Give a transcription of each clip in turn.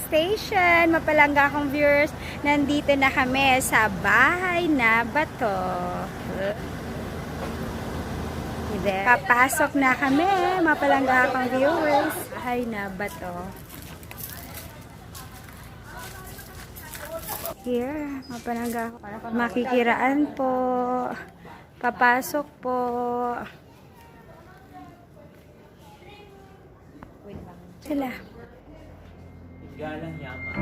Station. Mapalangga akong viewers. Nandito na kami sa Bahay na Bato. Papasok na kami. Mapalangga akong viewers. Bahay na Bato. Here, mapalangga ako. Makikiraan po. Papasok po. Sila. Galang yaman.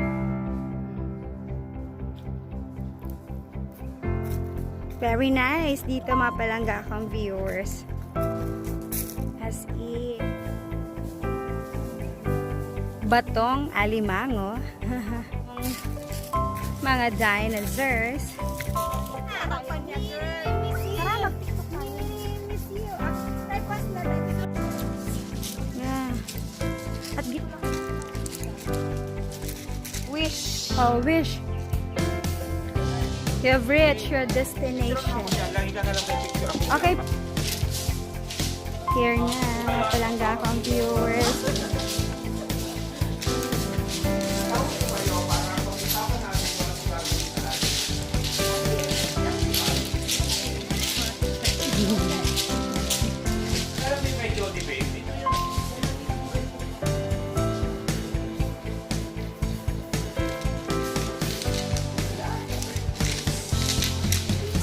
Very nice. Dito mapalangga akong viewers. As in. Batong alimango. Mga dinosaurs. Yeah. At wish. Oh, wish. You have reached your destination. Okay. Here na. Palangga akong viewers.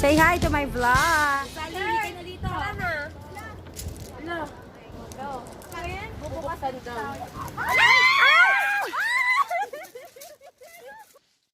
Say hi to my vlog. Sali na dito. Ano? Go. Bubukasan daw.